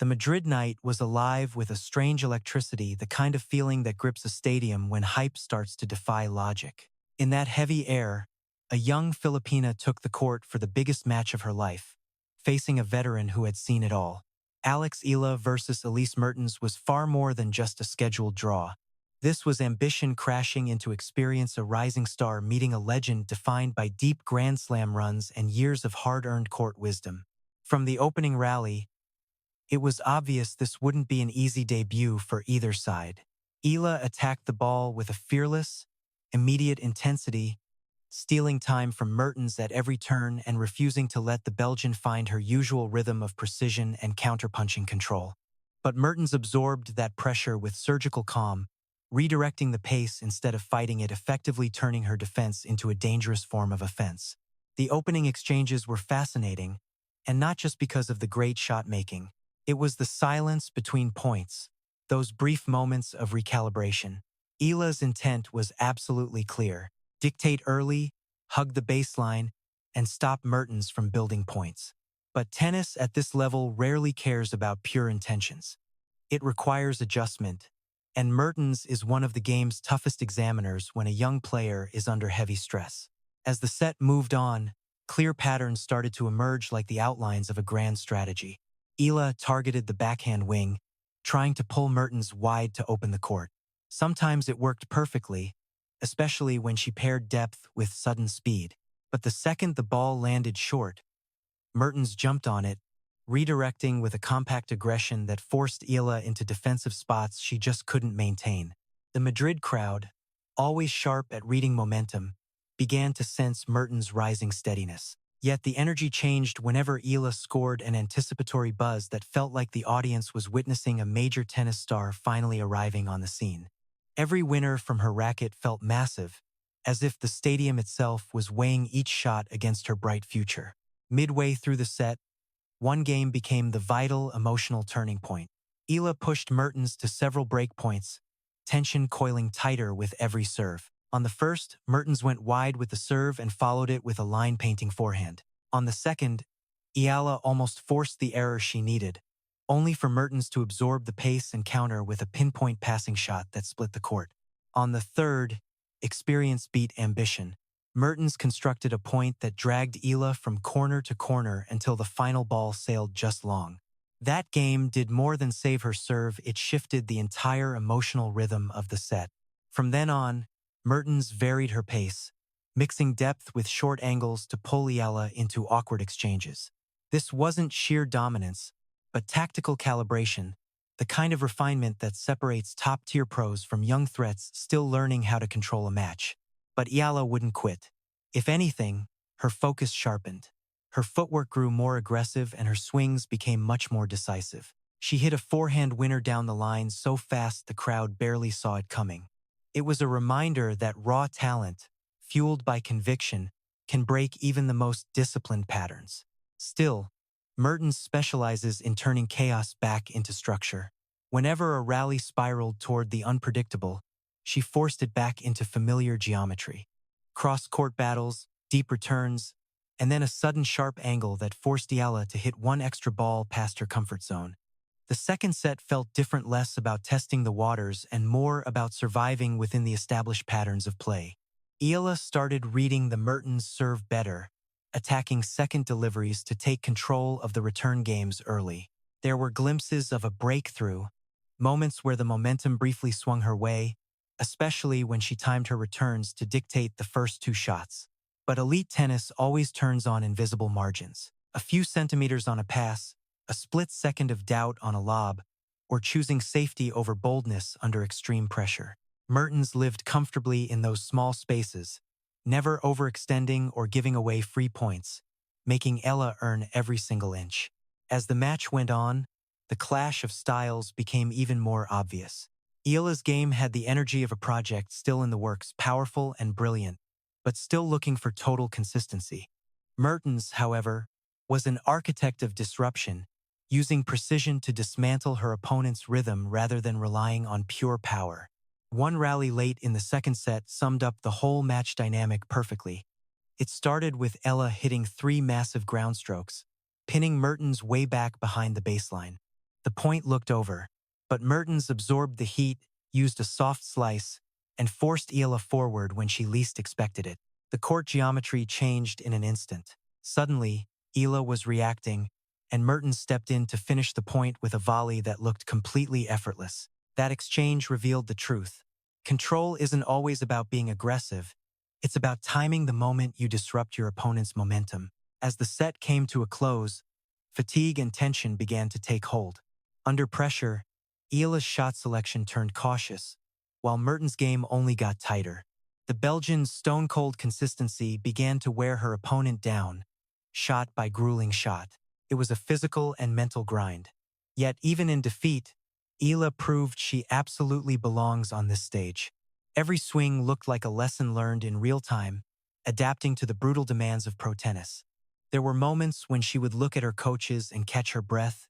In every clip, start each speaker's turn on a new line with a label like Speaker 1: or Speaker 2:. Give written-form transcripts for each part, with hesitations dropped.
Speaker 1: The Madrid night was alive with a strange electricity, the kind of feeling that grips a stadium when hype starts to defy logic. In that heavy air, a young Filipina took the court for the biggest match of her life, facing a veteran who had seen it all. Eala versus Elise Mertens was far more than just a scheduled draw. This was ambition crashing into experience, a rising star meeting a legend defined by deep Grand Slam runs and years of hard-earned court wisdom. From the opening rally, it was obvious this wouldn't be an easy debut for either side. Eala attacked the ball with a fearless, immediate intensity, stealing time from Mertens at every turn and refusing to let the Belgian find her usual rhythm of precision and counterpunching control. But Mertens absorbed that pressure with surgical calm, redirecting the pace instead of fighting it, effectively turning her defense into a dangerous form of offense. The opening exchanges were fascinating, and not just because of the great shot-making. It was the silence between points, those brief moments of recalibration. Eala's intent was absolutely clear: dictate early, hug the baseline, and stop Mertens from building points. But tennis at this level rarely cares about pure intentions. It requires adjustment, and Mertens is one of the game's toughest examiners when a young player is under heavy stress. As the set moved on, clear patterns started to emerge like the outlines of a grand strategy. Eala targeted the backhand wing, trying to pull Mertens wide to open the court. Sometimes it worked perfectly, especially when she paired depth with sudden speed. But the second the ball landed short, Mertens jumped on it, redirecting with a compact aggression that forced Eala into defensive spots she just couldn't maintain. The Madrid crowd, always sharp at reading momentum, began to sense Mertens' rising steadiness. Yet the energy changed whenever Eala scored, an anticipatory buzz that felt like the audience was witnessing a major tennis star finally arriving on the scene. Every winner from her racket felt massive, as if the stadium itself was weighing each shot against her bright future. Midway through the set, one game became the vital, emotional turning point. Eala pushed Mertens to several break points, tension coiling tighter with every serve. On the first, Mertens went wide with the serve and followed it with a line-painting forehand. On the second, Eala almost forced the error she needed, only for Mertens to absorb the pace and counter with a pinpoint passing shot that split the court. On the third, experience beat ambition. Mertens constructed a point that dragged Eala from corner to corner until the final ball sailed just long. That game did more than save her serve, it shifted the entire emotional rhythm of the set. From then on, Mertens varied her pace, mixing depth with short angles to pull Eala into awkward exchanges. This wasn't sheer dominance, but tactical calibration, the kind of refinement that separates top-tier pros from young threats still learning how to control a match. But Eala wouldn't quit. If anything, her focus sharpened. Her footwork grew more aggressive and her swings became much more decisive. She hit a forehand winner down the line so fast the crowd barely saw it coming. It was a reminder that raw talent, fueled by conviction, can break even the most disciplined patterns. Still, Mertens specializes in turning chaos back into structure. Whenever a rally spiraled toward the unpredictable, she forced it back into familiar geometry. Cross-court battles, deep returns, and then a sudden sharp angle that forced Eala to hit one extra ball past her comfort zone. The second set felt different, less about testing the waters and more about surviving within the established patterns of play. Eala started reading the Mertens serve better, attacking second deliveries to take control of the return games early. There were glimpses of a breakthrough, moments where the momentum briefly swung her way, especially when she timed her returns to dictate the first two shots. But elite tennis always turns on invisible margins. A few centimeters on a pass, a split second of doubt on a lob, or choosing safety over boldness under extreme pressure. Mertens lived comfortably in those small spaces, never overextending or giving away free points, making Eala earn every single inch. As the match went on, the clash of styles became even more obvious. Eala's game had the energy of a project still in the works, powerful and brilliant, but still looking for total consistency. Mertens, however, was an architect of disruption, using precision to dismantle her opponent's rhythm rather than relying on pure power. One rally late in the second set summed up the whole match dynamic perfectly. It started with Eala hitting 3 massive ground strokes, pinning Mertens way back behind the baseline. The point looked over, but Mertens absorbed the heat, used a soft slice, and forced Eala forward when she least expected it. The court geometry changed in an instant. Suddenly, Eala was reacting, and Mertens stepped in to finish the point with a volley that looked completely effortless. That exchange revealed the truth. Control isn't always about being aggressive. It's about timing the moment you disrupt your opponent's momentum. As the set came to a close, fatigue and tension began to take hold. Under pressure, Eala's shot selection turned cautious, while Mertens' game only got tighter. The Belgian's stone-cold consistency began to wear her opponent down, shot by grueling shot. It was a physical and mental grind. Yet even in defeat, Eala proved she absolutely belongs on this stage. Every swing looked like a lesson learned in real time, adapting to the brutal demands of pro tennis. There were moments when she would look at her coaches and catch her breath,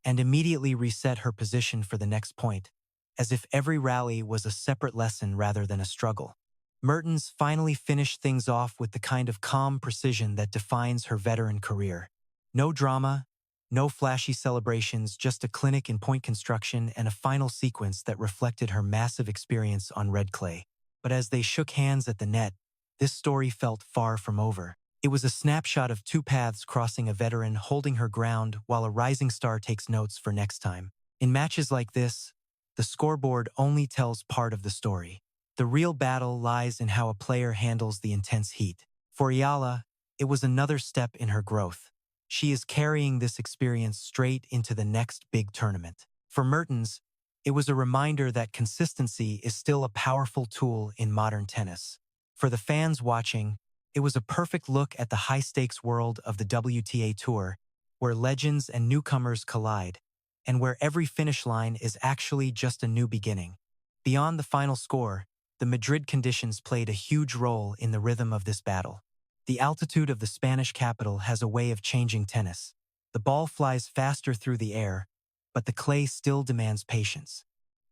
Speaker 1: and immediately reset her position for the next point, as if every rally was a separate lesson rather than a struggle. Mertens finally finished things off with the kind of calm precision that defines her veteran career. No drama, no flashy celebrations, just a clinic in point construction and a final sequence that reflected her massive experience on red clay. But as they shook hands at the net, this story felt far from over. It was a snapshot of two paths crossing, a veteran holding her ground while a rising star takes notes for next time. In matches like this, the scoreboard only tells part of the story. The real battle lies in how a player handles the intense heat. For Eala, it was another step in her growth. She is carrying this experience straight into the next big tournament. For Mertens, it was a reminder that consistency is still a powerful tool in modern tennis. For the fans watching, it was a perfect look at the high-stakes world of the WTA Tour, where legends and newcomers collide, and where every finish line is actually just a new beginning. Beyond the final score, the Madrid conditions played a huge role in the rhythm of this battle. The altitude of the Spanish capital has a way of changing tennis. The ball flies faster through the air, but the clay still demands patience.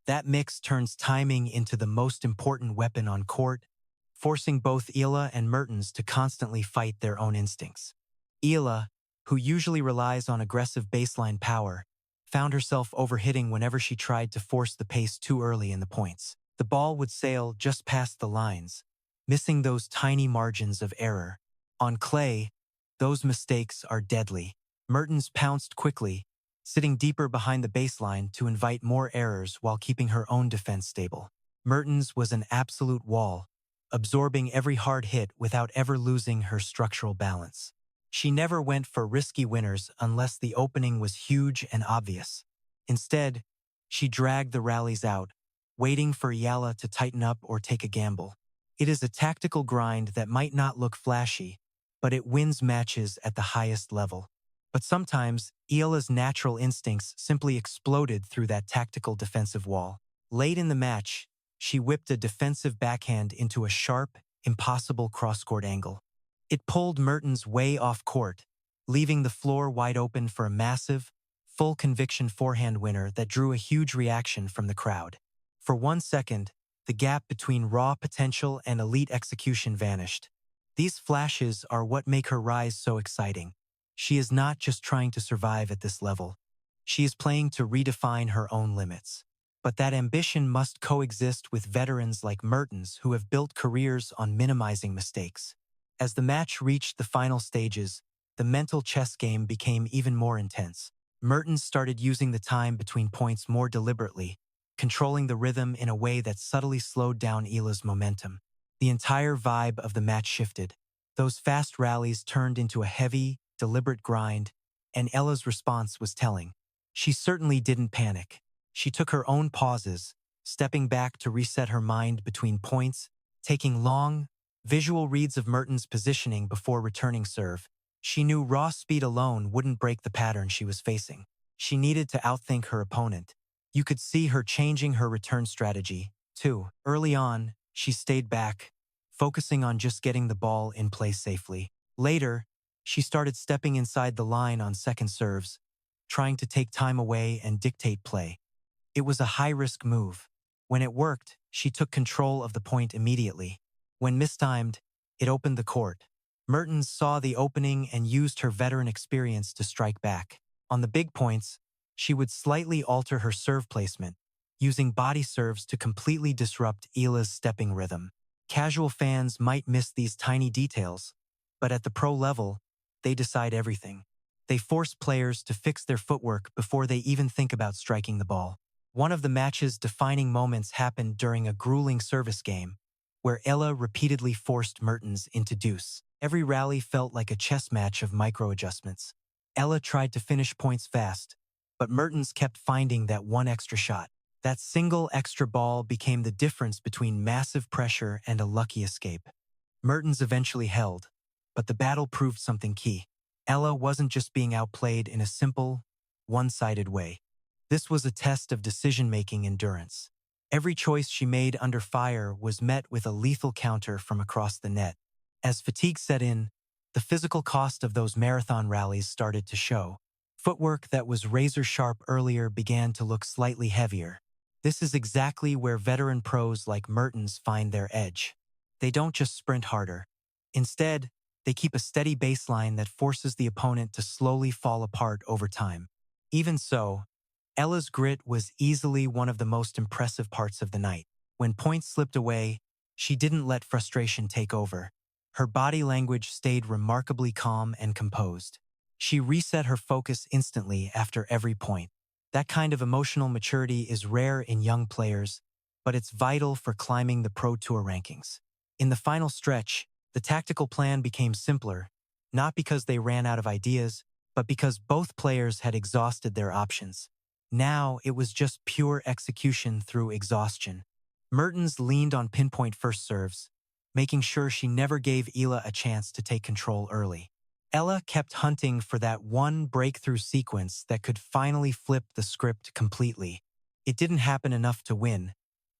Speaker 1: That mix turns timing into the most important weapon on court, forcing both Eala and Mertens to constantly fight their own instincts. Eala, who usually relies on aggressive baseline power, found herself overhitting whenever she tried to force the pace too early in the points. The ball would sail just past the lines, missing those tiny margins of error. On clay, those mistakes are deadly. Mertens pounced quickly, sitting deeper behind the baseline to invite more errors while keeping her own defense stable. Mertens was an absolute wall, absorbing every hard hit without ever losing her structural balance. She never went for risky winners unless the opening was huge and obvious. Instead, she dragged the rallies out, waiting for Eala to tighten up or take a gamble. It is a tactical grind that might not look flashy, but it wins matches at the highest level. But sometimes, Eala's natural instincts simply exploded through that tactical defensive wall. Late in the match, she whipped a defensive backhand into a sharp, impossible cross-court angle. It pulled Mertens way off court, leaving the floor wide open for a massive, full-conviction forehand winner that drew a huge reaction from the crowd. For 1 second, the gap between raw potential and elite execution vanished. These flashes are what make her rise so exciting. She is not just trying to survive at this level. She is playing to redefine her own limits. But that ambition must coexist with veterans like Mertens who have built careers on minimizing mistakes. As the match reached the final stages, the mental chess game became even more intense. Mertens started using the time between points more deliberately, controlling the rhythm in a way that subtly slowed down Eala's momentum. The entire vibe of the match shifted. Those fast rallies turned into a heavy, deliberate grind, and Eala's response was telling. She certainly didn't panic. She took her own pauses, stepping back to reset her mind between points, taking long, visual reads of Mertens' positioning before returning serve. She knew raw speed alone wouldn't break the pattern she was facing. She needed to outthink her opponent. You could see her changing her return strategy, too. Early on, she stayed back, focusing on just getting the ball in play safely. Later, she started stepping inside the line on second serves, trying to take time away and dictate play. It was a high-risk move. When it worked, she took control of the point immediately. When mistimed, it opened the court. Mertens saw the opening and used her veteran experience to strike back. On the big points, She would slightly alter her serve placement, using body serves to completely disrupt Eala's stepping rhythm. Casual fans might miss these tiny details, but at the pro level, they decide everything. They force players to fix their footwork before they even think about striking the ball. One of the match's defining moments happened during a grueling service game, where Eala repeatedly forced Mertens into deuce. Every rally felt like a chess match of micro-adjustments. Eala tried to finish points fast, but Mertens kept finding that one extra shot. That single extra ball became the difference between massive pressure and a lucky escape. Mertens eventually held, but the battle proved something key. Eala wasn't just being outplayed in a simple, one-sided way. This was a test of decision-making endurance. Every choice she made under fire was met with a lethal counter from across the net. As fatigue set in, the physical cost of those marathon rallies started to show. Footwork that was razor-sharp earlier began to look slightly heavier. This is exactly where veteran pros like Mertens find their edge. They don't just sprint harder. Instead, they keep a steady baseline that forces the opponent to slowly fall apart over time. Even so, Ella's grit was easily one of the most impressive parts of the night. When points slipped away, she didn't let frustration take over. Her body language stayed remarkably calm and composed. She reset her focus instantly after every point. That kind of emotional maturity is rare in young players, but it's vital for climbing the Pro Tour rankings. In the final stretch, the tactical plan became simpler, not because they ran out of ideas, but because both players had exhausted their options. Now it was just pure execution through exhaustion. Mertens leaned on pinpoint first serves, making sure she never gave Eala a chance to take control early. Eala kept hunting for that one breakthrough sequence that could finally flip the script completely. It didn't happen enough to win,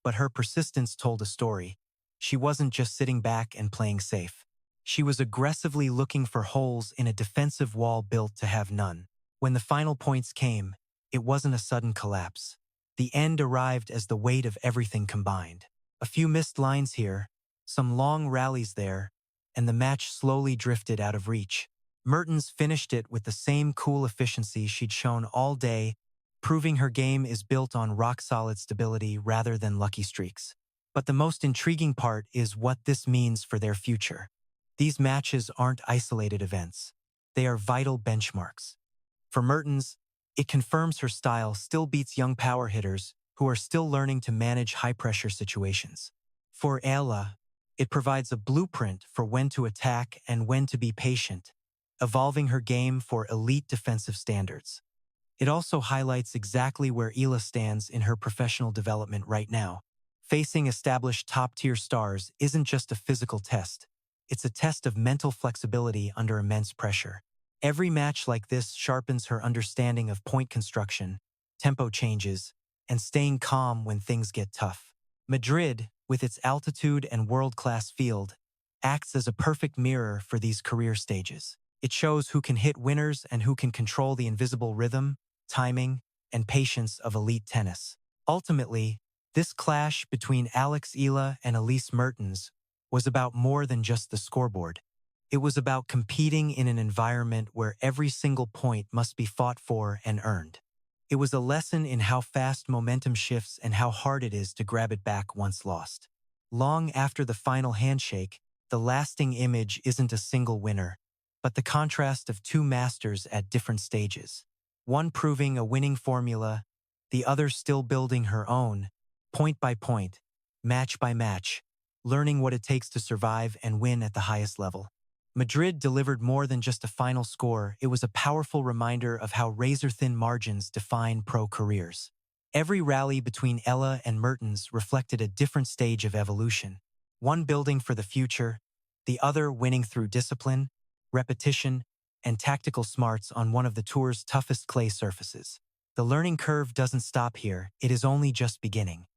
Speaker 1: but her persistence told a story. She wasn't just sitting back and playing safe. She was aggressively looking for holes in a defensive wall built to have none. When the final points came, it wasn't a sudden collapse. The end arrived as the weight of everything combined. A few missed lines here, some long rallies there, and the match slowly drifted out of reach. Mertens finished it with the same cool efficiency she'd shown all day, proving her game is built on rock-solid stability rather than lucky streaks. But the most intriguing part is what this means for their future. These matches aren't isolated events. They are vital benchmarks. For Mertens, it confirms her style still beats young power hitters who are still learning to manage high-pressure situations. For Eala, it provides a blueprint for when to attack and when to be patient, evolving her game for elite defensive standards. It also highlights exactly where Eala stands in her professional development right now. Facing established top-tier stars isn't just a physical test. It's a test of mental flexibility under immense pressure. Every match like this sharpens her understanding of point construction, tempo changes, and staying calm when things get tough. Madrid, with its altitude and world-class field, acts as a perfect mirror for these career stages. It shows who can hit winners and who can control the invisible rhythm, timing, and patience of elite tennis. Ultimately, this clash between Eala and Elise Mertens was about more than just the scoreboard. It was about competing in an environment where every single point must be fought for and earned. It was a lesson in how fast momentum shifts and how hard it is to grab it back once lost. Long after the final handshake, the lasting image isn't a single winner, but the contrast of two masters at different stages. One proving a winning formula, the other still building her own, point by point, match by match, learning what it takes to survive and win at the highest level. Madrid delivered more than just a final score. It was a powerful reminder of how razor-thin margins define pro careers. Every rally between Eala and Mertens reflected a different stage of evolution, one building for the future, the other winning through discipline, repetition, and tactical smarts on one of the tour's toughest clay surfaces. The learning curve doesn't stop here, it is only just beginning.